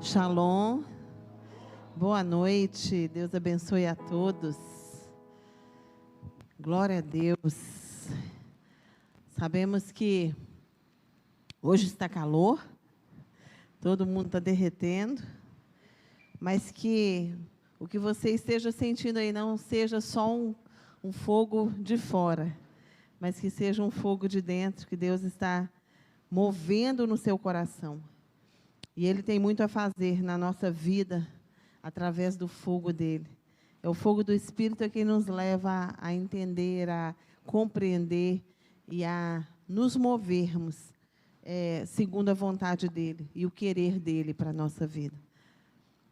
Shalom, boa noite, Deus abençoe a todos, glória a Deus. Sabemos que hoje está calor, todo mundo está derretendo, mas que o que você esteja sentindo aí não seja só um fogo de fora, mas que seja um fogo de dentro, que Deus está movendo no seu coração. E Ele tem muito a fazer na nossa vida, através do fogo dEle. É o fogo do Espírito que nos leva a entender, a compreender e a nos movermos segundo a vontade dEle e o querer dEle para a nossa vida.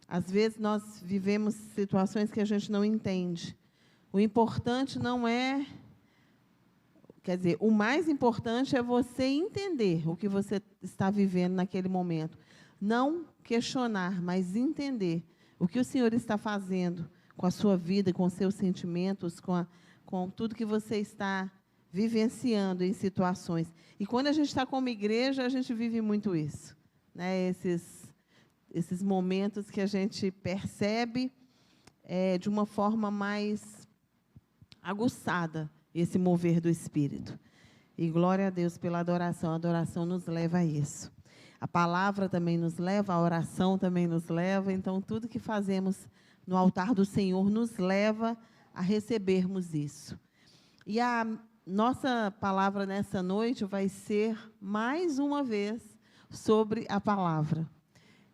Às vezes nós vivemos situações que a gente não entende. O importante não é... Quer dizer, o mais importante é você entender o que você está vivendo naquele momento. Não questionar, mas entender o que o Senhor está fazendo com a sua vida, com os seus sentimentos, com tudo que você está vivenciando em situações. E quando a gente está como igreja, a gente vive muito isso, né? Esses momentos que a gente percebe de uma forma mais aguçada esse mover do Espírito. E glória a Deus pela adoração. A adoração nos leva a isso. A palavra também nos leva, a oração também nos leva. Então, tudo que fazemos no altar do Senhor nos leva a recebermos isso. E a nossa palavra nessa noite vai ser, mais uma vez, sobre a palavra.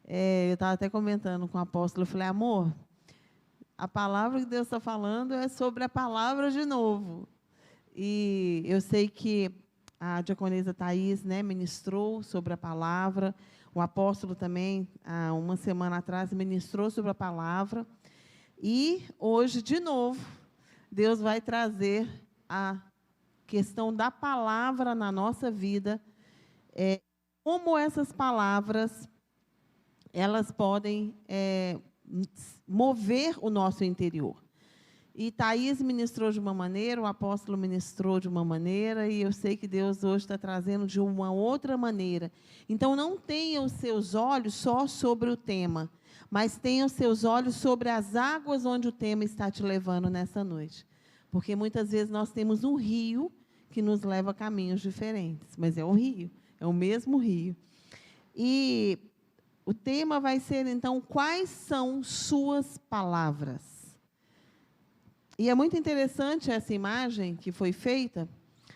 Eu estava até comentando com o apóstolo, eu falei, amor, a palavra que Deus está falando é sobre a palavra de novo. E eu sei que a diaconisa Thaís, né, ministrou sobre a palavra, o apóstolo também, há uma semana atrás, ministrou sobre a palavra, e hoje, de novo, Deus vai trazer a questão da palavra na nossa vida, como essas palavras, elas podem mover o nosso interior. E Thaís ministrou de uma maneira, o apóstolo ministrou de uma maneira, e eu sei que Deus hoje está trazendo de uma outra maneira. Então, não tenha os seus olhos só sobre o tema, mas tenha os seus olhos sobre as águas onde o tema está te levando nessa noite. Porque muitas vezes nós temos um rio que nos leva a caminhos diferentes, mas é o rio, é o mesmo rio. E o tema vai ser, então, quais são suas palavras? E é muito interessante essa imagem que foi feita,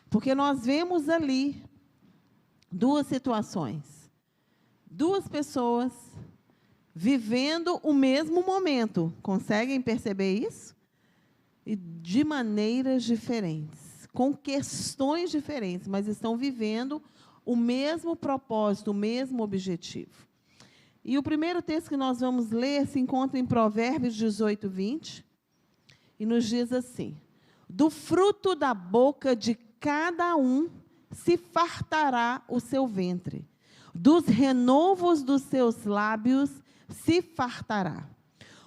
porque nós vemos ali duas situações. Duas pessoas vivendo o mesmo momento. Conseguem perceber isso? E de maneiras diferentes, com questões diferentes, mas estão vivendo o mesmo propósito, o mesmo objetivo. E o primeiro texto que nós vamos ler se encontra em Provérbios 18, 20. E nos diz assim: do fruto da boca de cada um se fartará o seu ventre, dos renovos dos seus lábios se fartará.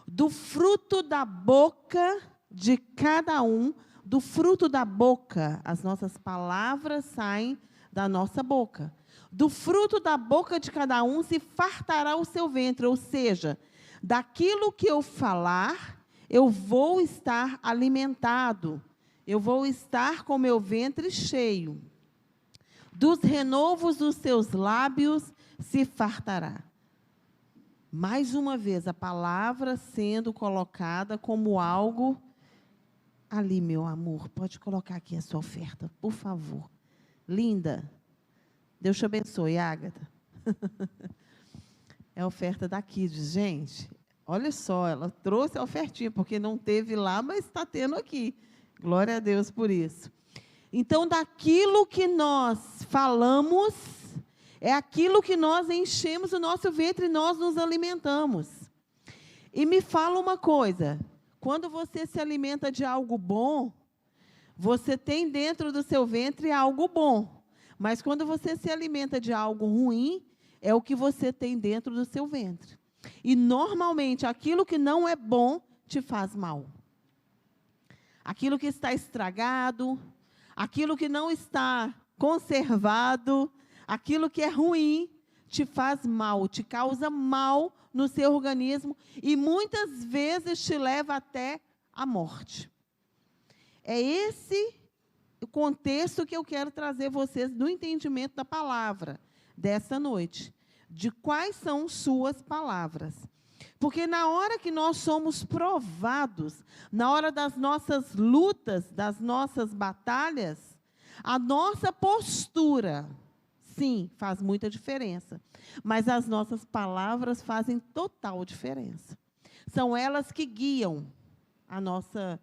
Do fruto da boca de cada um, do fruto da boca, as nossas palavras saem da nossa boca. Do fruto da boca de cada um se fartará o seu ventre, ou seja, daquilo que eu falar, eu vou estar alimentado, eu vou estar com meu ventre cheio. Dos renovos dos seus lábios se fartará. Mais uma vez, a palavra sendo colocada como algo... Ali, meu amor, pode colocar aqui a sua oferta, por favor. Linda. Deus te abençoe, Ágata. É a oferta da Kids, gente. Olha só, ela trouxe a ofertinha, porque não teve lá, mas está tendo aqui. Glória a Deus por isso. Então, daquilo que nós falamos, é aquilo que nós enchemos o nosso ventre e nós nos alimentamos. E me fala uma coisa, quando você se alimenta de algo bom, você tem dentro do seu ventre algo bom. Mas quando você se alimenta de algo ruim, é o que você tem dentro do seu ventre. E, normalmente, aquilo que não é bom te faz mal. Aquilo que está estragado, aquilo que não está conservado, aquilo que é ruim, te faz mal, te causa mal no seu organismo e muitas vezes te leva até a morte. É esse o contexto que eu quero trazer vocês no entendimento da palavra dessa noite, de quais são suas palavras. Porque na hora que nós somos provados, na hora das nossas lutas, das nossas batalhas, a nossa postura, sim, faz muita diferença. Mas as nossas palavras fazem total diferença. São elas que guiam a nossa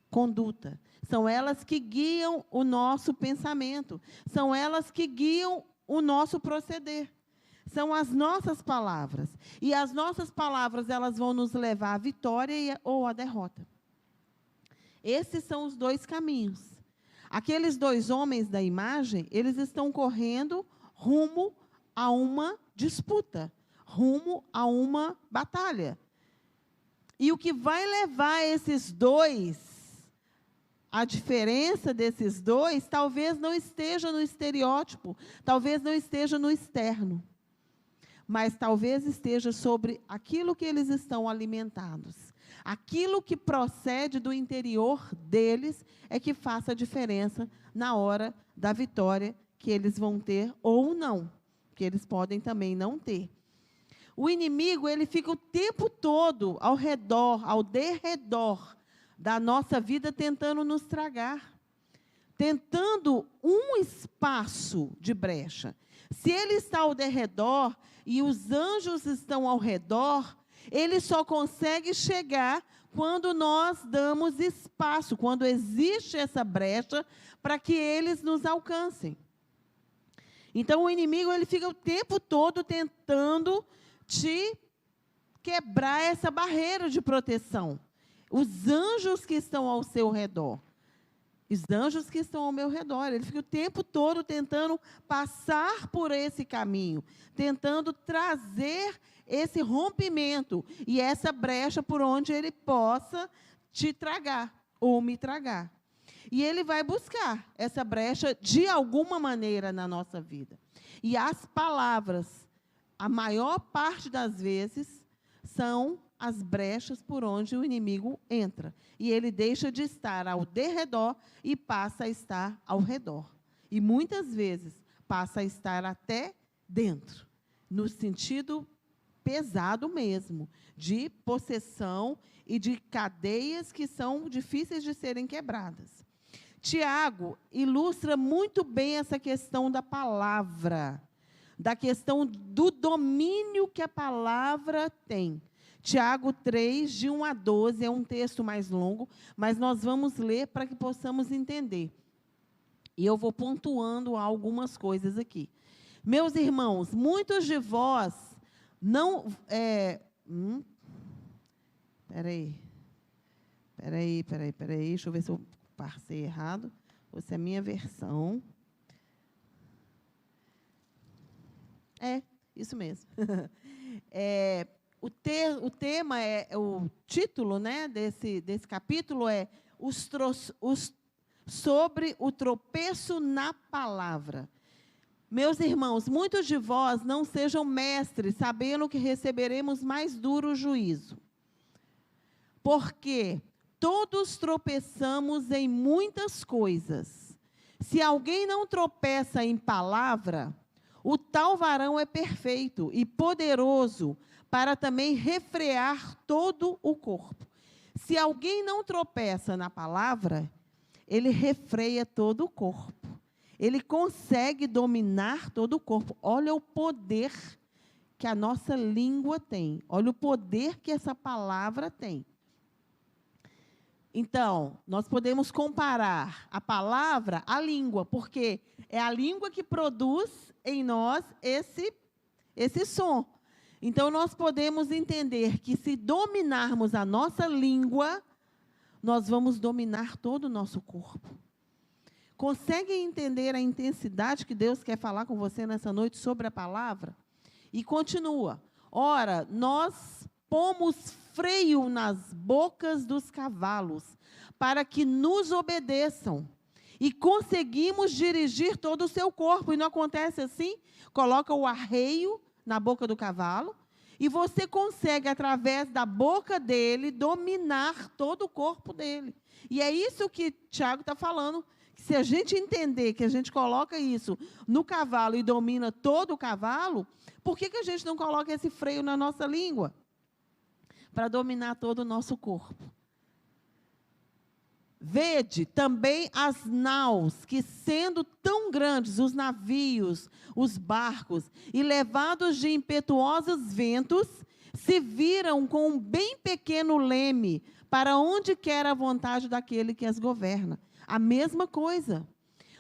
conduta. São elas que guiam o nosso pensamento. São elas que guiam o nosso proceder. São as nossas palavras. E as nossas palavras, elas vão nos levar à vitória ou à derrota. Esses são os dois caminhos. Aqueles dois homens da imagem, eles estão correndo rumo a uma disputa, rumo a uma batalha. E o que vai levar esses dois, a diferença desses dois, talvez não esteja no estereótipo, talvez não esteja no externo, mas talvez esteja sobre aquilo que eles estão alimentados. Aquilo que procede do interior deles é que faça a diferença na hora da vitória que eles vão ter ou não, que eles podem também não ter. O inimigo, ele fica o tempo todo ao redor, ao derredor da nossa vida, tentando nos tragar, tentando um espaço de brecha. Se ele está ao derredor e os anjos estão ao redor, ele só consegue chegar quando nós damos espaço, quando existe essa brecha para que eles nos alcancem. Então, o inimigo, ele fica o tempo todo tentando te quebrar essa barreira de proteção. Os anjos que estão ao seu redor, os anjos que estão ao meu redor, ele fica o tempo todo tentando passar por esse caminho, tentando trazer esse rompimento e essa brecha por onde ele possa te tragar ou me tragar. E ele vai buscar essa brecha de alguma maneira na nossa vida. E as palavras, a maior parte das vezes, são as brechas por onde o inimigo entra. E ele deixa de estar ao derredor e passa a estar ao redor. E muitas vezes passa a estar até dentro, no sentido pesado mesmo, de possessão e de cadeias que são difíceis de serem quebradas. Tiago ilustra muito bem essa questão da palavra, da questão do domínio que a palavra tem. Tiago 3, de 1 a 12, é um texto mais longo, mas nós vamos ler para que possamos entender. E eu vou pontuando algumas coisas aqui. Meus irmãos, muitos de vós não... Peraí, deixa eu ver se eu passei errado, ou se é a minha versão. Isso mesmo. O tema, o título, né, desse capítulo é sobre o tropeço na palavra. Meus irmãos, muitos de vós não sejam mestres, sabendo que receberemos mais duro juízo. Porque todos tropeçamos em muitas coisas. Se alguém não tropeça em palavra, o tal varão é perfeito e poderoso para também refrear todo o corpo. Se alguém não tropeça na palavra, ele refreia todo o corpo. Ele consegue dominar todo o corpo. Olha o poder que a nossa língua tem. Olha o poder que essa palavra tem. Então, nós podemos comparar a palavra à língua, porque é a língua que produz em nós esse som. Então, nós podemos entender que se dominarmos a nossa língua, nós vamos dominar todo o nosso corpo. Conseguem entender a intensidade que Deus quer falar com você nessa noite sobre a palavra? E continua. Ora, nós pomos freio nas bocas dos cavalos, para que nos obedeçam. E conseguimos dirigir todo o seu corpo. E não acontece assim? Coloca o arreio na boca do cavalo, e você consegue, através da boca dele, dominar todo o corpo dele. E é isso que Tiago está falando, que se a gente entender que a gente coloca isso no cavalo e domina todo o cavalo, por que a gente não coloca esse freio na nossa língua? Para dominar todo o nosso corpo. Vede também as naus, que sendo tão grandes, os navios, os barcos, e levados de impetuosos ventos, se viram com um bem pequeno leme, para onde quer a vontade daquele que as governa. A mesma coisa.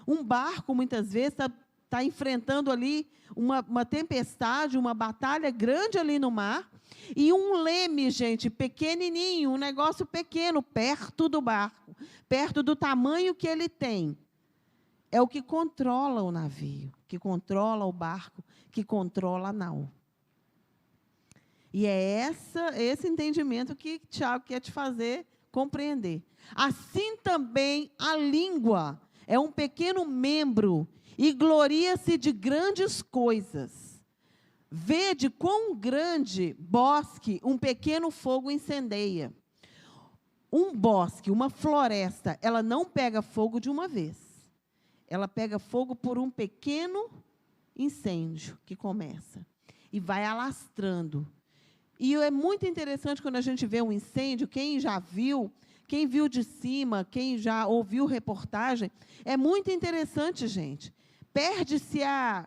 Um barco, muitas vezes, está enfrentando ali uma tempestade, uma batalha grande ali no mar, e um leme, gente, pequenininho, um negócio pequeno, perto do barco, perto do tamanho que ele tem, é o que controla o navio, que controla o barco, que controla a nau. E é esse entendimento que Tiago quer te fazer compreender. Assim também a língua é um pequeno membro e gloria-se de grandes coisas. Vede quão grande bosque um pequeno fogo incendeia. Um bosque, uma floresta, ela não pega fogo de uma vez. Ela pega fogo por um pequeno incêndio que começa. E vai alastrando. E é muito interessante quando a gente vê um incêndio, quem já viu, quem viu de cima, quem já ouviu reportagem, é muito interessante, gente. Perde-se a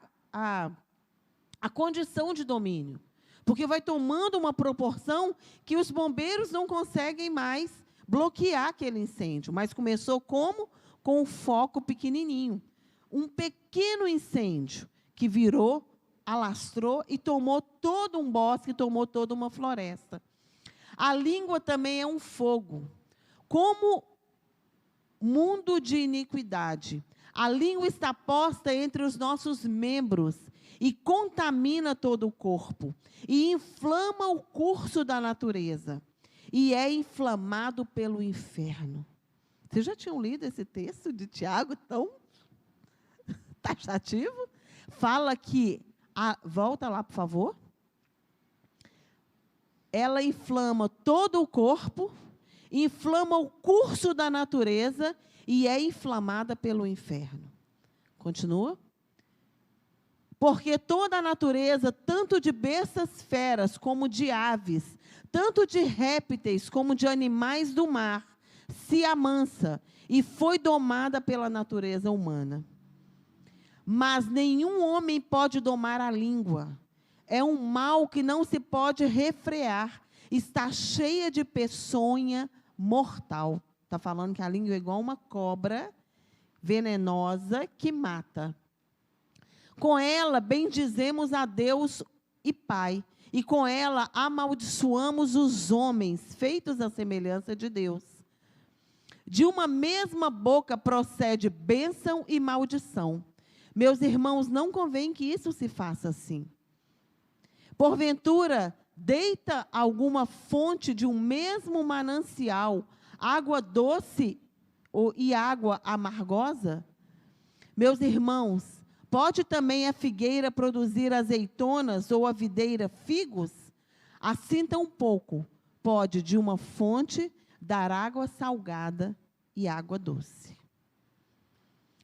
condição de domínio, porque vai tomando uma proporção que os bombeiros não conseguem mais bloquear aquele incêndio. Mas começou como? Com um foco pequenininho. Um pequeno incêndio que virou, alastrou e tomou todo um bosque, tomou toda uma floresta. A língua também é um fogo. Como mundo de iniquidade, a língua está posta entre os nossos membros e contamina todo o corpo, e inflama o curso da natureza, e é inflamado pelo inferno. Vocês já tinham lido esse texto de Tiago tão taxativo? Fala que, volta lá, por favor. Ela inflama todo o corpo, inflama o curso da natureza, e é inflamada pelo inferno. Continua. Porque toda a natureza, tanto de bestas feras como de aves, tanto de répteis como de animais do mar, se amansa e foi domada pela natureza humana. Mas nenhum homem pode domar a língua. É um mal que não se pode refrear. Está cheia de peçonha mortal. Está falando que a língua é igual uma cobra venenosa que mata. Com ela bendizemos a Deus e Pai, e com ela amaldiçoamos os homens, feitos à semelhança de Deus. De uma mesma boca procede bênção e maldição. Meus irmãos, não convém que isso se faça assim. Porventura, deita alguma fonte de um mesmo manancial, água doce e água amargosa? Meus irmãos, pode também a figueira produzir azeitonas ou a videira figos? Assim tampouco pode de uma fonte dar água salgada e água doce.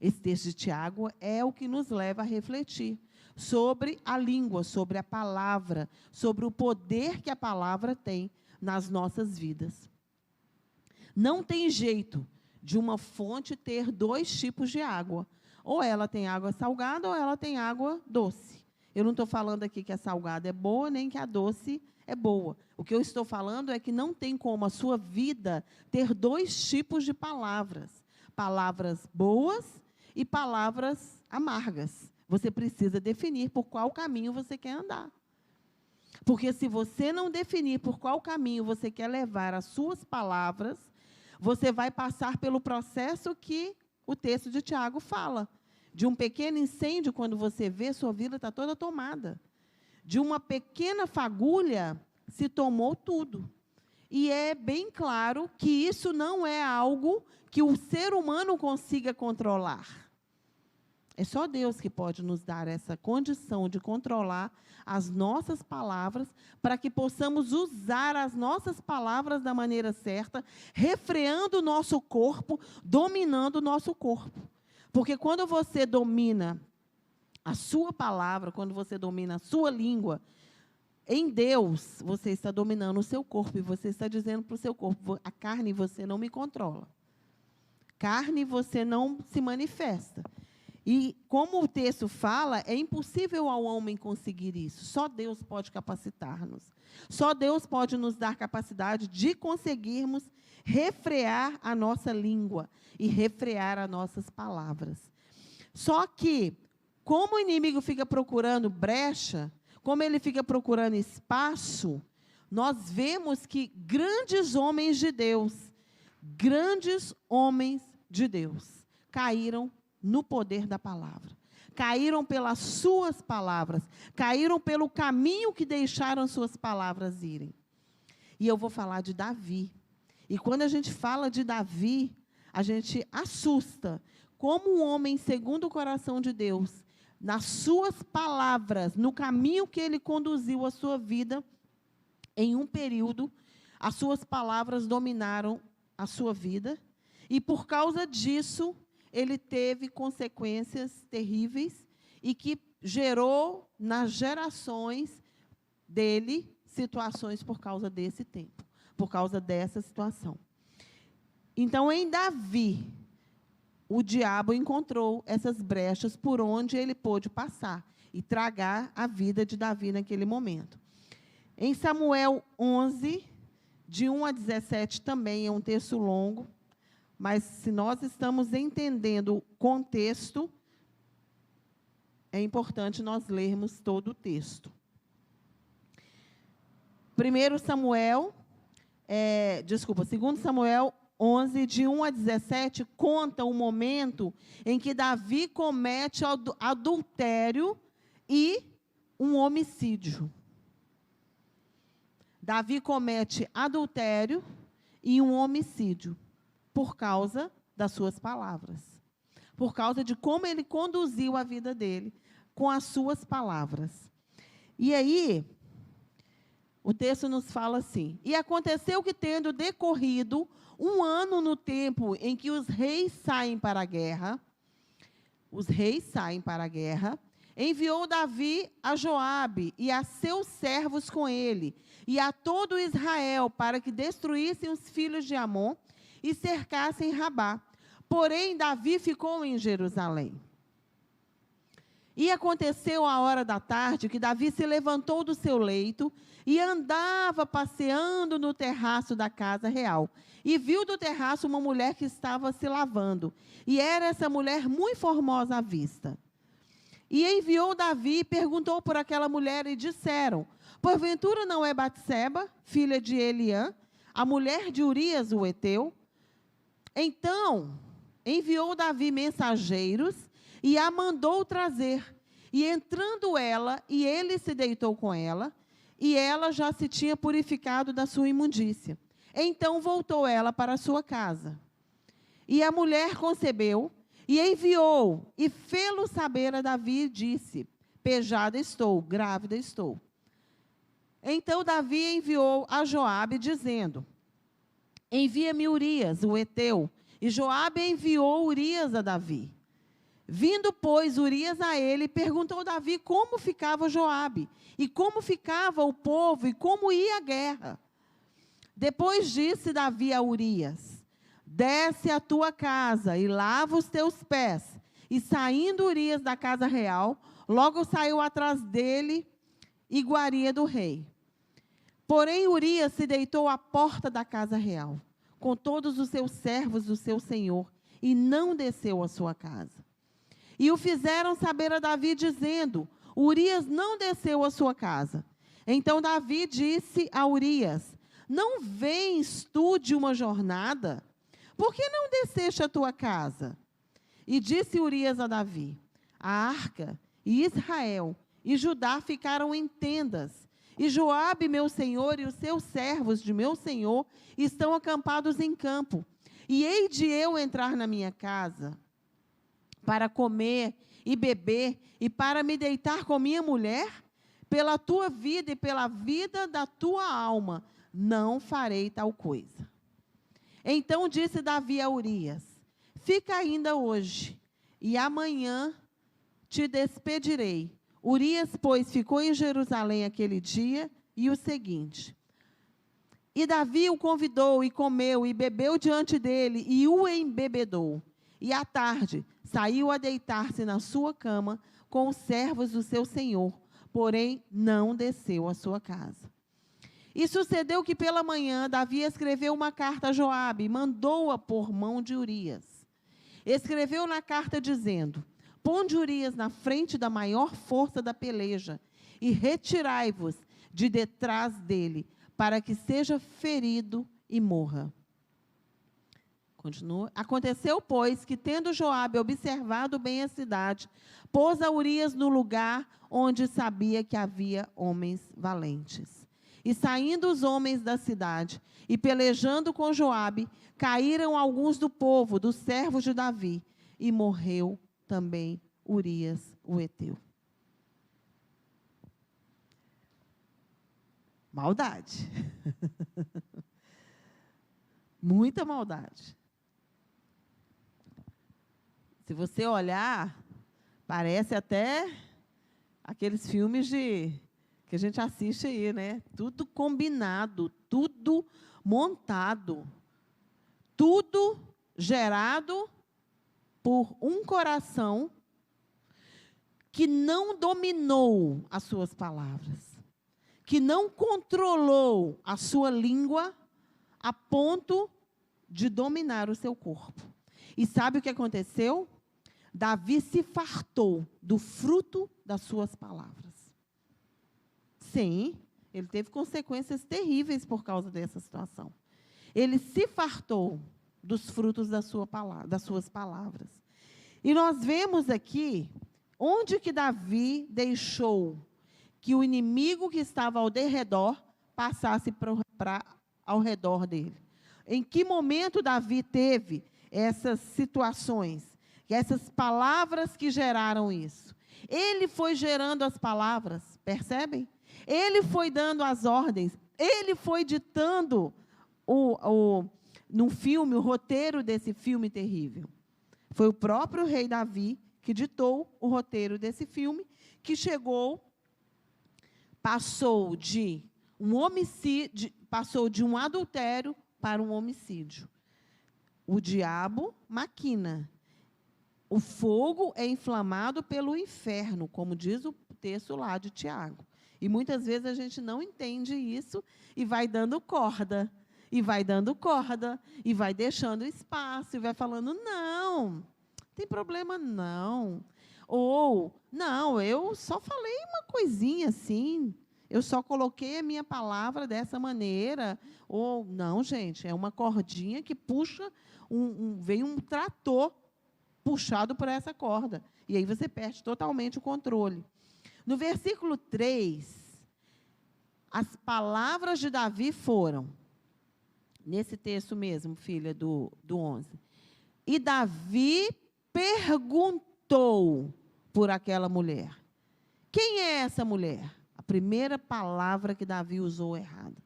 Esse texto de Tiago é o que nos leva a refletir sobre a língua, sobre a palavra, sobre o poder que a palavra tem nas nossas vidas. Não tem jeito de uma fonte ter dois tipos de água. Ou ela tem água salgada, ou ela tem água doce. Eu não estou falando aqui que a salgada é boa, nem que a doce é boa. O que eu estou falando é que não tem como a sua vida ter dois tipos de palavras. Palavras boas e palavras amargas. Você precisa definir por qual caminho você quer andar. Porque se você não definir por qual caminho você quer levar as suas palavras, você vai passar pelo processo que o texto de Tiago fala. De um pequeno incêndio, quando você vê, sua vida está toda tomada. De uma pequena fagulha, se tomou tudo. E é bem claro que isso não é algo que o ser humano consiga controlar. É só Deus que pode nos dar essa condição de controlar as nossas palavras, para que possamos usar as nossas palavras da maneira certa, refreando o nosso corpo, dominando o nosso corpo. Porque quando você domina a sua palavra, quando você domina a sua língua, em Deus, você está dominando o seu corpo, e você está dizendo para o seu corpo: a carne você não me controla. Carne você não se manifesta. E, como o texto fala, é impossível ao homem conseguir isso. Só Deus pode capacitar-nos. Só Deus pode nos dar capacidade de conseguirmos refrear a nossa língua e refrear as nossas palavras. Só que, como o inimigo fica procurando brecha, como ele fica procurando espaço, nós vemos que grandes homens de Deus caíram no poder da palavra. Caíram pelas suas palavras. Caíram pelo caminho que deixaram suas palavras irem. E eu vou falar de Davi. E quando a gente fala de Davi, a gente assusta. Como um homem segundo o coração de Deus, nas suas palavras, no caminho que ele conduziu a sua vida, em um período, as suas palavras dominaram a sua vida. E por causa disso, ele teve consequências terríveis e que gerou nas gerações dele situações por causa desse tempo, por causa dessa situação. Então, em Davi, o diabo encontrou essas brechas por onde ele pôde passar e tragar a vida de Davi naquele momento. Em Samuel 11, de 1 a 17, também é um texto longo, mas se nós estamos entendendo o contexto, é importante nós lermos todo o texto. 2 Samuel 11, de 1 a 17, conta o momento em que Davi comete adultério e um homicídio. Davi comete adultério e um homicídio por causa das suas palavras. Por causa de como ele conduziu a vida dele com as suas palavras. E aí, o texto nos fala assim: e aconteceu que, tendo decorrido 1 ano no tempo em que os reis saem para a guerra, enviou Davi a Joabe e a seus servos com ele, e a todo Israel, para que destruíssem os filhos de Amon e cercassem Rabá. Porém, Davi ficou em Jerusalém. E aconteceu à hora da tarde que Davi se levantou do seu leito e andava passeando no terraço da casa real. E viu do terraço uma mulher que estava se lavando. E era essa mulher muito formosa à vista. E enviou Davi e perguntou por aquela mulher, e disseram: porventura não é Batseba, filha de Eliã, a mulher de Urias, o heteu? Então enviou Davi mensageiros e a mandou trazer. E entrando ela, e ele se deitou com ela, e ela já se tinha purificado da sua imundícia. Então voltou ela para a sua casa. E a mulher concebeu, e enviou, e fê-lo saber a Davi, e disse: pejada estou, grávida estou. Então Davi enviou a Joabe, dizendo: envia-me Urias, o heteu. E Joabe enviou Urias a Davi. Vindo, pois, Urias a ele, perguntou Davi como ficava Joabe, e como ficava o povo, e como ia a guerra. Depois disse Davi a Urias: desce à tua casa e lava os teus pés. E saindo Urias da casa real, logo saiu atrás dele iguaria do rei. Porém, Urias se deitou à porta da casa real, com todos os seus servos do seu senhor, e não desceu à sua casa. E o fizeram saber a Davi, dizendo: Urias não desceu à sua casa. Então Davi disse a Urias: não vens tu de uma jornada? Por que não desceste à tua casa? E disse Urias a Davi: a arca e Israel e Judá ficaram em tendas, e Joabe, meu senhor, e os seus servos de meu senhor estão acampados em campo. E hei de eu entrar na minha casa para comer e beber, e para me deitar com minha mulher? Pela tua vida e pela vida da tua alma, não farei tal coisa. Então disse Davi a Urias: fica ainda hoje, e amanhã te despedirei. Urias, pois, ficou em Jerusalém aquele dia e o seguinte. E Davi o convidou, e comeu, e bebeu diante dele, e o embebedou. E à tarde saiu a deitar-se na sua cama com os servos do seu senhor, porém não desceu à sua casa. E sucedeu que pela manhã Davi escreveu uma carta a Joabe, e mandou-a por mão de Urias. Escreveu na carta dizendo: ponde Urias na frente da maior força da peleja, e retirai-vos de detrás dele, para que seja ferido e morra. Continua. Aconteceu, pois, que tendo Joabe observado bem a cidade, pôs a Urias no lugar onde sabia que havia homens valentes. E saindo os homens da cidade, e pelejando com Joabe, caíram alguns do povo, dos servos de Davi, e morreu também Urias, o heteu. Maldade. Muita maldade. Se você olhar, parece até aqueles filmes que a gente assiste aí, né? Tudo combinado, tudo montado, tudo gerado por um coração que não dominou as suas palavras, que não controlou a sua língua a ponto de dominar o seu corpo. E sabe o que aconteceu? Davi se fartou do fruto das suas palavras. Sim, ele teve consequências terríveis por causa dessa situação. Ele se fartou dos frutos das suas palavras. E nós vemos aqui onde que Davi deixou que o inimigo que estava ao derredor passasse ao redor dele. Em que momento Davi teve essas situações, essas palavras que geraram isso? Ele foi gerando as palavras, percebem? Ele foi dando as ordens, ele foi ditando no filme, o roteiro desse filme terrível. Foi o próprio rei Davi que ditou o roteiro desse filme, que passou de um homicídio, passou de um adultério para um homicídio. O diabo maquina. O fogo é inflamado pelo inferno, como diz o texto lá de Tiago. E muitas vezes a gente não entende isso e vai dando corda, e vai dando corda, e vai deixando espaço, e vai falando, não tem problema não. Ou, não, eu só falei uma coisinha assim, eu só coloquei a minha palavra dessa maneira. Ou, não, gente, é uma cordinha que puxa, vem um trator puxado por essa corda. E aí você perde totalmente o controle. No versículo 3, as palavras de Davi foram, nesse texto mesmo, filha do 11. E Davi perguntou por aquela mulher. Quem é essa mulher? A primeira palavra que Davi usou errada.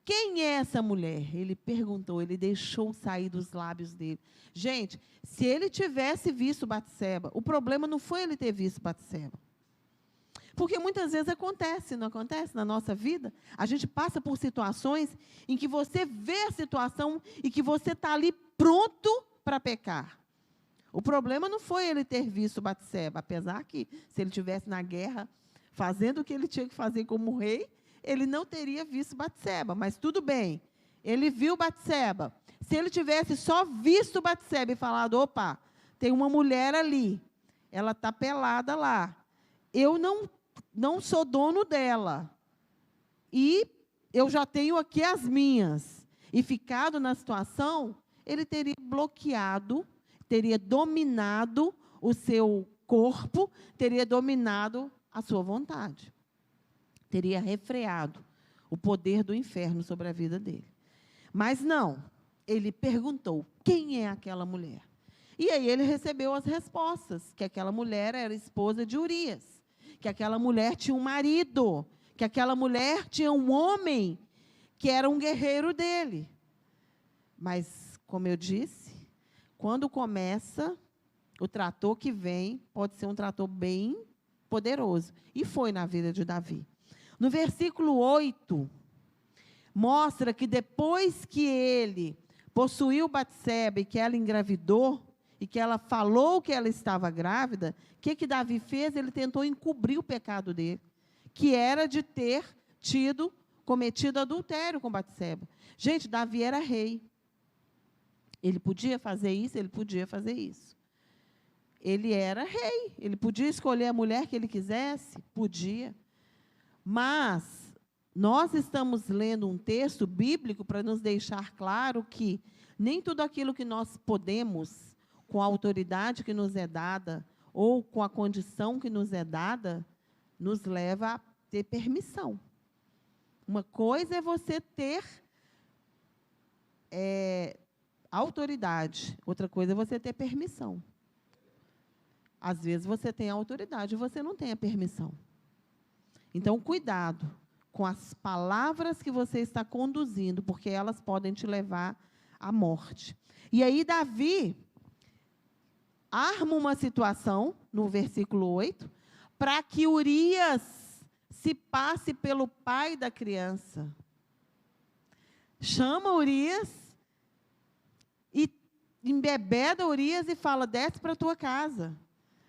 Quem é essa mulher? Ele perguntou, ele deixou sair dos lábios dele. Gente, se ele tivesse visto Batseba, o problema não foi ele ter visto Batseba. Porque muitas vezes acontece, não acontece na nossa vida? A gente passa por situações em que você vê a situação e que você está ali pronto para pecar. O problema não foi ele ter visto Batseba, apesar que, se ele estivesse na guerra, fazendo o que ele tinha que fazer como rei, ele não teria visto Batseba, mas tudo bem. Ele viu Batseba. Se ele tivesse só visto Batseba e falado, opa, tem uma mulher ali, ela está pelada lá, eu não sou dono dela, e eu já tenho aqui as minhas, e ficado na situação, ele teria bloqueado, teria dominado o seu corpo, teria dominado a sua vontade. Teria refreado o poder do inferno sobre a vida dele. Mas não, ele perguntou, quem é aquela mulher? E aí ele recebeu as respostas, que aquela mulher era esposa de Urias, que aquela mulher tinha um marido, que aquela mulher tinha um homem que era um guerreiro dele. Mas, como eu disse, quando começa, o trator que vem pode ser um trator bem poderoso. E foi na vida de Davi. No versículo 8, mostra que depois que ele possuiu Batseba e que ela engravidou, e que ela falou que ela estava grávida, o que Davi fez? Ele tentou encobrir o pecado dele, que era de ter cometido adultério com Batseba. Gente, Davi era rei. Ele podia fazer isso, ele podia fazer isso. Ele era rei, ele podia escolher a mulher que ele quisesse, podia. Mas nós estamos lendo um texto bíblico para nos deixar claro que nem tudo aquilo que nós podemos, com a autoridade que nos é dada, ou com a condição que nos é dada, nos leva a ter permissão. Uma coisa é você ter autoridade, outra coisa é você ter permissão. Às vezes você tem a autoridade e você não tem a permissão. Então, cuidado com as palavras que você está conduzindo, porque elas podem te levar à morte. E aí, Davi arma uma situação, no versículo 8, para que Urias se passe pelo pai da criança. Chama Urias e embebeda Urias e fala, desce para a tua casa.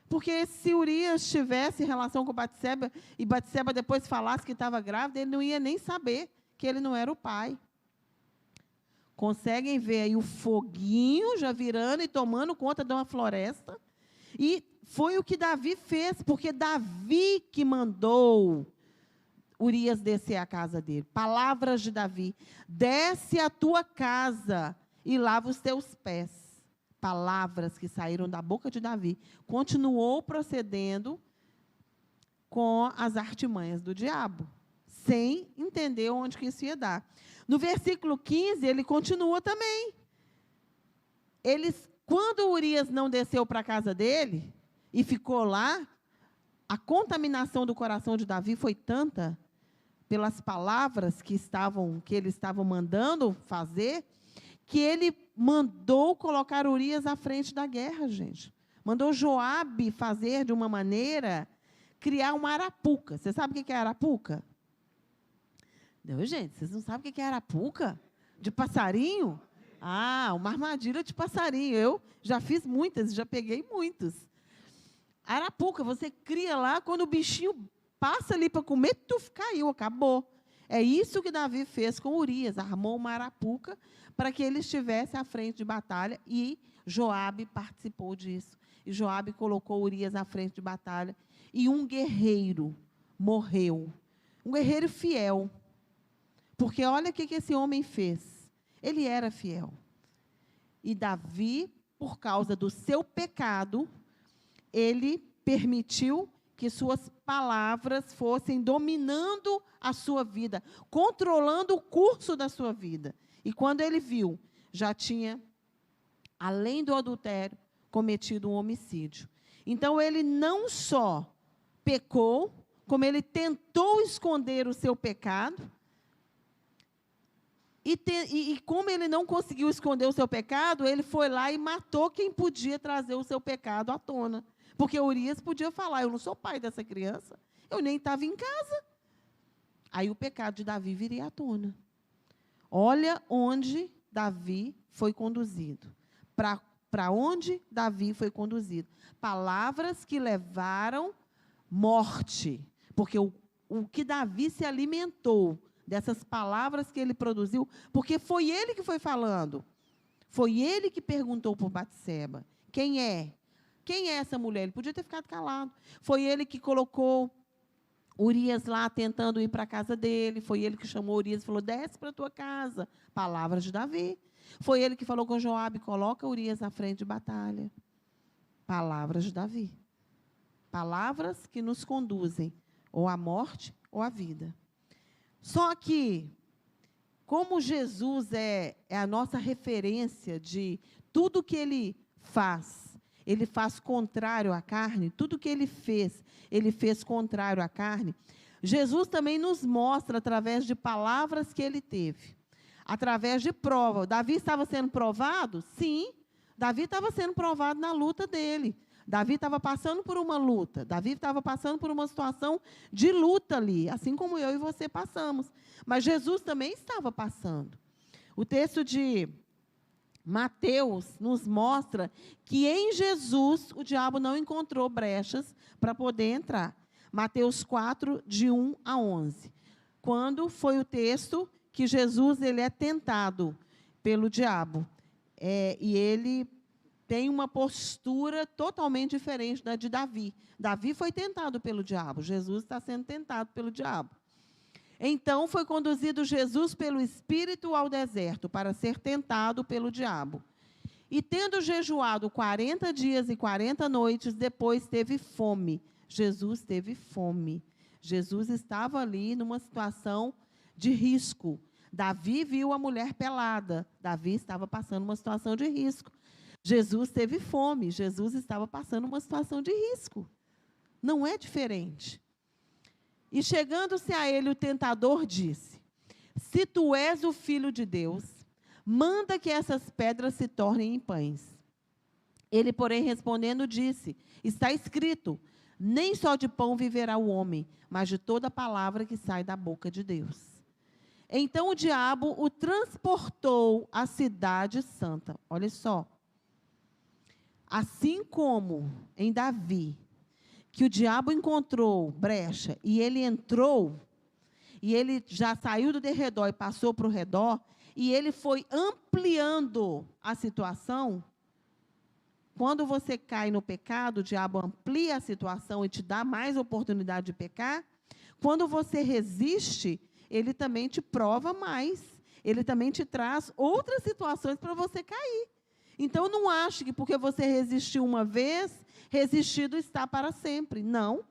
Porque se Urias tivesse relação com Batseba, e Batseba depois falasse que estava grávida, ele não ia nem saber que ele não era o pai. Conseguem ver aí o foguinho já virando e tomando conta de uma floresta. E foi o que Davi fez, porque Davi que mandou Urias descer à casa dele. Palavras de Davi. Desce à tua casa e lava os teus pés. Palavras que saíram da boca de Davi. Continuou procedendo com as artimanhas do diabo, sem entender onde que isso ia dar. No versículo 15, ele continua também. Quando Urias não desceu para a casa dele e ficou lá, a contaminação do coração de Davi foi tanta pelas palavras que ele estava mandando fazer, que ele mandou colocar Urias à frente da guerra, gente. Mandou Joabe fazer de uma maneira, criar uma arapuca. Você sabe o que é arapuca? Não, gente, vocês não sabem o que é arapuca? De passarinho? Ah, uma armadilha de passarinho. Eu já fiz muitas, já peguei muitos. Arapuca, você cria lá, quando o bichinho passa ali para comer, caiu, acabou. É isso que Davi fez com Urias, armou uma arapuca para que ele estivesse à frente de batalha, e Joabe participou disso. E Joabe colocou Urias à frente de batalha, e um guerreiro morreu. Um guerreiro fiel. Porque olha o que esse homem fez. Ele era fiel. E Davi, por causa do seu pecado, ele permitiu que suas palavras fossem dominando a sua vida, controlando o curso da sua vida. E quando ele viu, já tinha, além do adultério, cometido um homicídio. Então, ele não só pecou, como ele tentou esconder o seu pecado. E como ele não conseguiu esconder o seu pecado, ele foi lá e matou quem podia trazer o seu pecado à tona. Porque Urias podia falar, eu não sou pai dessa criança, eu nem estava em casa. Aí o pecado de Davi viria à tona. Olha onde Davi foi conduzido. Para onde Davi foi conduzido. Palavras que levaram morte. Porque o que Davi se alimentou dessas palavras que ele produziu, porque foi ele que foi falando. Foi ele que perguntou por Batseba. Quem é? Quem é essa mulher? Ele podia ter ficado calado. Foi ele que colocou Urias lá tentando ir para a casa dele. Foi ele que chamou Urias e falou, desce para a tua casa. Palavras de Davi. Foi ele que falou com Joabe, coloca Urias à frente de batalha. Palavras de Davi. Palavras que nos conduzem ou à morte ou à vida. Só que, como Jesus é a nossa referência de tudo que ele faz, ele faz contrário à carne, tudo que ele fez contrário à carne. Jesus também nos mostra através de palavras que ele teve, através de prova. Davi estava sendo provado? Sim, Davi estava sendo provado na luta dele. Davi estava passando por uma luta, Davi estava passando por uma situação de luta ali, assim como eu e você passamos. Mas Jesus também estava passando. O texto de Mateus nos mostra que em Jesus o diabo não encontrou brechas para poder entrar. Mateus 4, de 1 a 11. Quando foi o texto que Jesus ele é tentado pelo diabo. E ele tem uma postura totalmente diferente da de Davi. Davi foi tentado pelo diabo, Jesus está sendo tentado pelo diabo. Então, foi conduzido Jesus pelo Espírito ao deserto, para ser tentado pelo diabo. E tendo jejuado 40 dias e 40 noites, depois teve fome. Jesus teve fome. Jesus estava ali numa situação de risco. Davi viu a mulher pelada. Davi estava passando uma situação de risco. Jesus teve fome, Jesus estava passando uma situação de risco. Não é diferente. E chegando-se a ele, o tentador disse: se tu és o Filho de Deus, manda que essas pedras se tornem em pães. Ele, porém, respondendo, disse: está escrito, nem só de pão viverá o homem, mas de toda palavra que sai da boca de Deus. Então o diabo o transportou à cidade santa. Olha só. Assim como em Davi, que o diabo encontrou brecha e ele entrou, e ele já saiu do derredor e passou para o redor, e ele foi ampliando a situação. Quando você cai no pecado, o diabo amplia a situação e te dá mais oportunidade de pecar. Quando você resiste, ele também te prova mais. Ele também te traz outras situações para você cair. Então, não ache que porque você resistiu uma vez, resistido está para sempre. Não.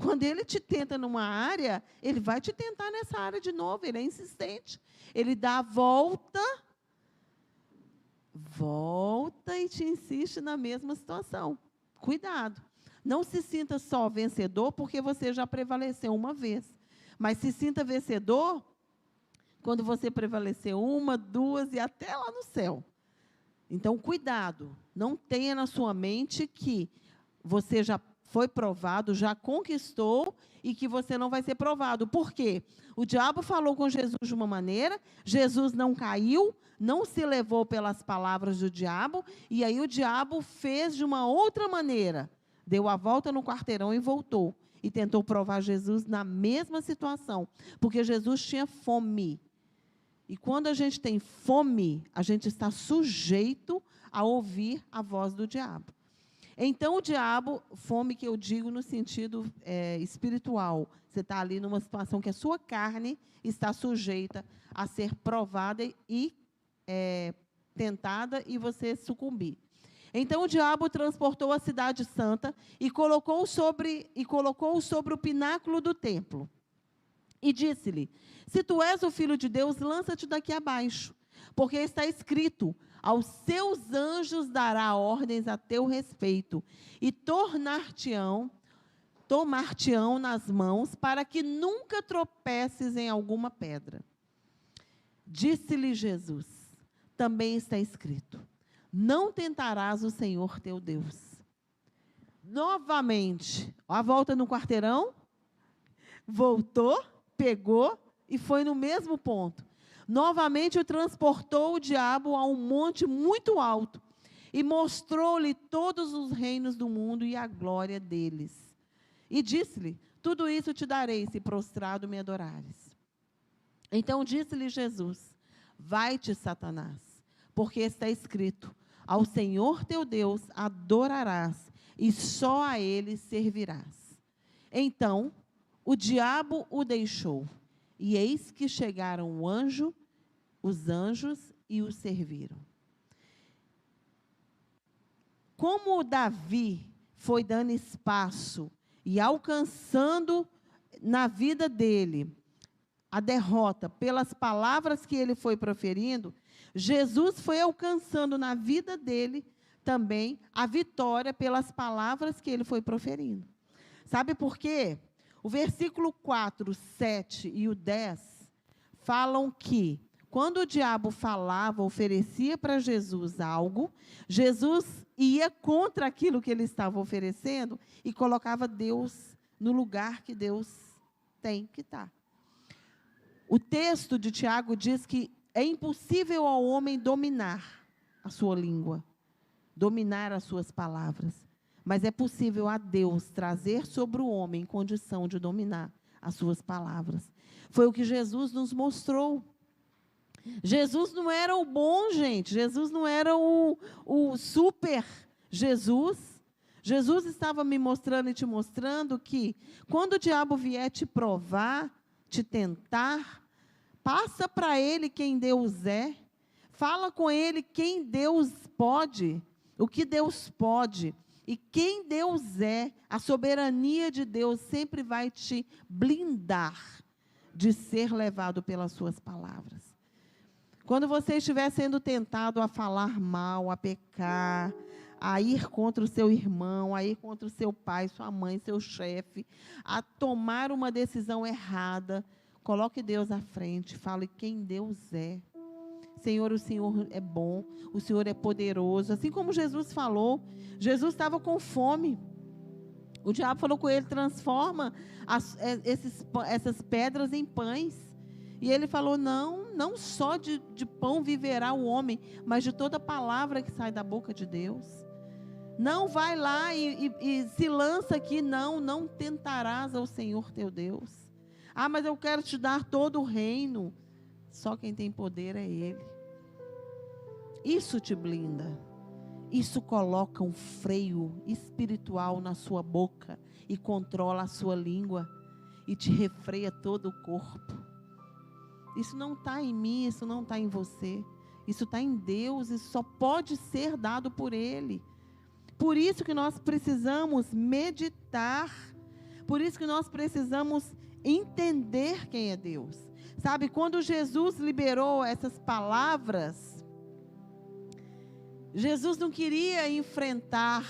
Quando ele te tenta numa área, ele vai te tentar nessa área de novo. Ele é insistente. Ele dá a volta e te insiste na mesma situação. Cuidado. Não se sinta só vencedor porque você já prevaleceu uma vez. Mas se sinta vencedor quando você prevaleceu uma, duas e até lá no céu. Então, cuidado, não tenha na sua mente que você já foi provado, já conquistou e que você não vai ser provado. Por quê? O diabo falou com Jesus de uma maneira, Jesus não caiu, não se levou pelas palavras do diabo, e aí o diabo fez de uma outra maneira. Deu a volta no quarteirão e voltou. E tentou provar Jesus na mesma situação, porque Jesus tinha fome. E quando a gente tem fome, a gente está sujeito a ouvir a voz do diabo. Então, o diabo, fome que eu digo no sentido espiritual, você está ali numa situação que a sua carne está sujeita a ser provada e tentada e você sucumbir. Então, o diabo transportou a cidade santa e colocou sobre o pináculo do templo. E disse-lhe: se tu és o Filho de Deus, lança-te daqui abaixo, porque está escrito: aos seus anjos dará ordens a teu respeito, e tomar-te-ão nas mãos, para que nunca tropeces em alguma pedra. Disse-lhe Jesus: também está escrito: não tentarás o Senhor teu Deus. Novamente, a volta no quarteirão, voltou, pegou e foi no mesmo ponto. Novamente o transportou o diabo a um monte muito alto e mostrou-lhe todos os reinos do mundo e a glória deles. E disse-lhe: tudo isso te darei, se prostrado me adorares. Então disse-lhe Jesus: vai-te, Satanás, porque está escrito: ao Senhor teu Deus adorarás, e só a Ele servirás. Então o diabo o deixou, e eis que chegaram os anjos e o serviram. Como Davi foi dando espaço e alcançando na vida dele a derrota pelas palavras que ele foi proferindo, Jesus foi alcançando na vida dele também a vitória pelas palavras que ele foi proferindo. Sabe por quê? O versículo 4, 7 e o 10 falam que, quando o diabo falava, oferecia para Jesus algo, Jesus ia contra aquilo que ele estava oferecendo e colocava Deus no lugar que Deus tem que estar. O texto de Tiago diz que é impossível ao homem dominar a sua língua, dominar as suas palavras, mas é possível a Deus trazer sobre o homem condição de dominar as suas palavras. Foi o que Jesus nos mostrou. Jesus não era o bom, gente. Jesus não era o super Jesus. Jesus estava me mostrando e te mostrando que, quando o diabo vier te provar, te tentar, passa para ele quem Deus é, fala com ele quem Deus pode, o que Deus pode, e quem Deus é. A soberania de Deus sempre vai te blindar de ser levado pelas suas palavras. Quando você estiver sendo tentado a falar mal, a pecar, a ir contra o seu irmão, a ir contra o seu pai, sua mãe, seu chefe, a tomar uma decisão errada, coloque Deus à frente, fale quem Deus é. Senhor, o Senhor é bom, o Senhor é poderoso. Assim como Jesus falou, Jesus estava com fome. O diabo falou com ele, transforma essas pedras em pães. E ele falou, não só de pão viverá o homem, mas de toda palavra que sai da boca de Deus. Não vai lá e se lança aqui, não tentarás ao Senhor teu Deus. Ah, mas eu quero te dar todo o reino. Só quem tem poder é Ele. Isso te blinda. Isso coloca um freio espiritual na sua boca e controla a sua língua e te refreia todo o corpo. Isso não está em mim, isso não está em você. Isso está em Deus, isso só pode ser dado por Ele. Por isso que nós precisamos meditar. Por isso que nós precisamos entender quem é Deus. Sabe, quando Jesus liberou essas palavras, Jesus não queria enfrentar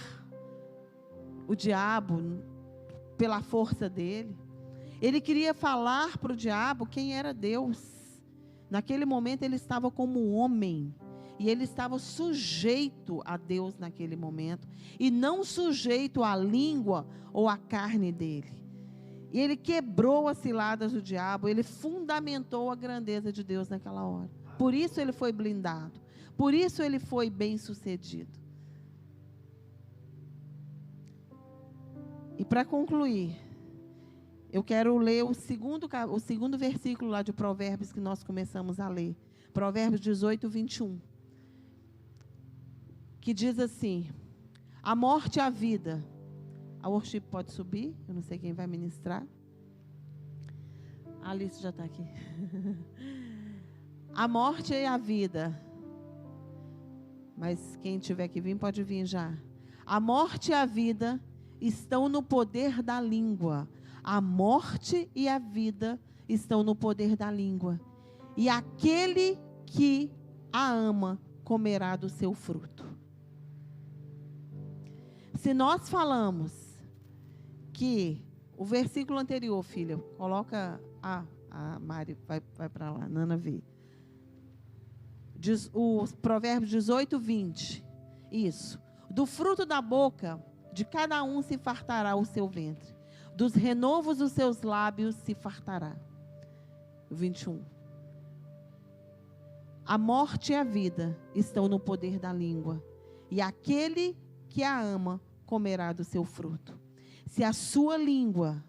o diabo pela força dele. Ele queria falar para o diabo quem era Deus. Naquele momento ele estava como homem. E ele estava sujeito a Deus naquele momento. E não sujeito à língua ou à carne dele. E ele quebrou as ciladas do diabo. Ele fundamentou a grandeza de Deus naquela hora. Por isso ele foi blindado. Por isso ele foi bem sucedido. E para concluir, eu quero ler o segundo versículo lá de Provérbios que nós começamos a ler. Provérbios 18, 21. Que diz assim: a morte e a vida. A worship pode subir? Eu não sei quem vai ministrar. A Alice já está aqui. A morte e a vida. Mas quem tiver que vir, pode vir já. A morte e a vida estão no poder da língua. A morte e a vida estão no poder da língua. E aquele que a ama comerá do seu fruto. Se nós falamos que o versículo anterior, filha, coloca a Mari, vai para lá, Nana vê. O Provérbios 18, 20. Isso. Do fruto da boca de cada um se fartará o seu ventre. Dos renovos dos seus lábios se fartará. 21. A morte e a vida estão no poder da língua. E aquele que a ama comerá do seu fruto. Se a sua língua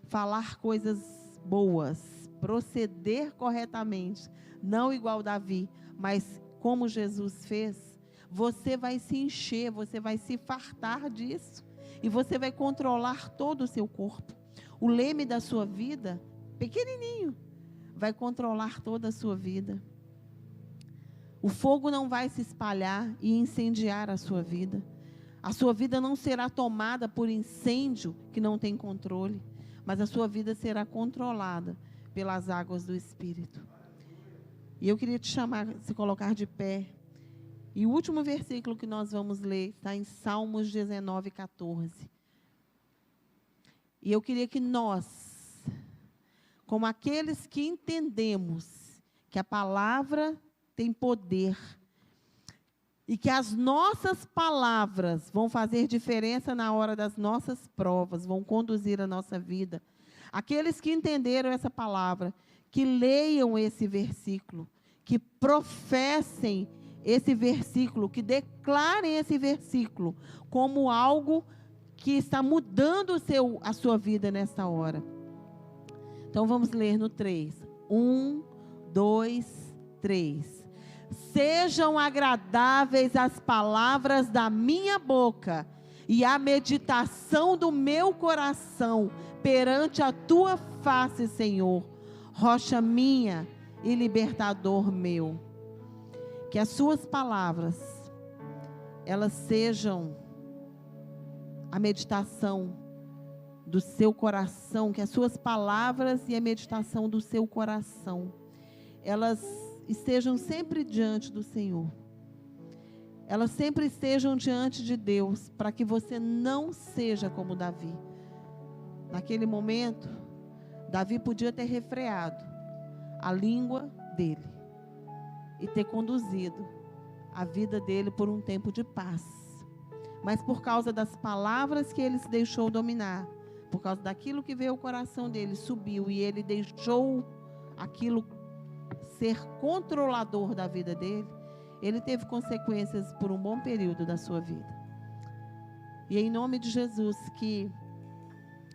falar coisas boas, proceder corretamente, não igual Davi, mas como Jesus fez, você vai se encher, você vai se fartar disso. E você vai controlar todo o seu corpo. O leme da sua vida, pequenininho, vai controlar toda a sua vida. O fogo não vai se espalhar e incendiar a sua vida. A sua vida não será tomada por incêndio que não tem controle, mas a sua vida será controlada pelas águas do Espírito. E eu queria te chamar, se colocar de pé, E o último versículo que nós vamos ler está em Salmos 19, 14. E eu queria que nós, como aqueles que entendemos que a palavra tem poder e que as nossas palavras vão fazer diferença na hora das nossas provas, vão conduzir a nossa vida, aqueles que entenderam essa palavra, que leiam esse versículo, que professem esse versículo, que declarem esse versículo como algo que está mudando a sua vida nessa hora. Então vamos ler no 3. 1, 2, 3. Sejam agradáveis as palavras da minha boca e a meditação do meu coração perante a tua face, Senhor, rocha minha e libertador meu. Que as suas palavras, elas sejam a meditação do seu coração, que as suas palavras e a meditação do seu coração, elas estejam sempre diante do Senhor. Elas sempre estejam diante de Deus, para que você não seja como Davi. Naquele momento, Davi podia ter refreado a língua dele e ter conduzido a vida dele por um tempo de paz. Mas por causa das palavras que ele se deixou dominar, por causa daquilo que veio ao coração dele, subiu, e ele deixou aquilo ser controlador da vida dele, ele teve consequências por um bom período da sua vida. E em nome de Jesus, que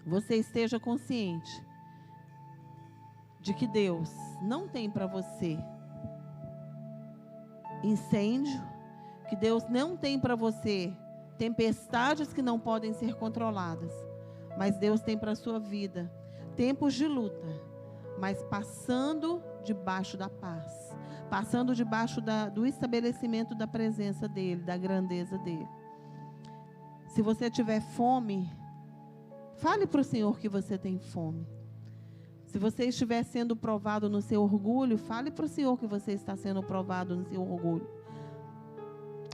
você esteja consciente de que Deus não tem para você incêndio, que Deus não tem para você tempestades que não podem ser controladas, mas Deus tem para a sua vida tempos de luta, mas passando debaixo da paz, passando debaixo do estabelecimento da presença dEle, da grandeza dEle. Se você tiver fome, fale para o Senhor que você tem fome. Se você estiver sendo provado no seu orgulho, fale para o Senhor que você está sendo provado no seu orgulho.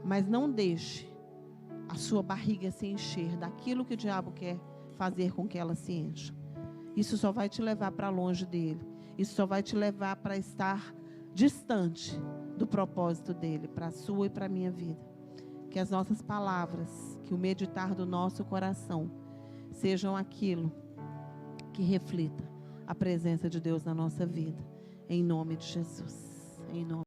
Mas não deixe a sua barriga se encher daquilo que o diabo quer fazer com que ela se encha. Isso só vai te levar para longe dele. Isso só vai te levar para estar distante do propósito dele, para a sua e para a minha vida. Que as nossas palavras, que o meditar do nosso coração, sejam aquilo que reflita a presença de Deus na nossa vida. Em nome de Jesus. Em nome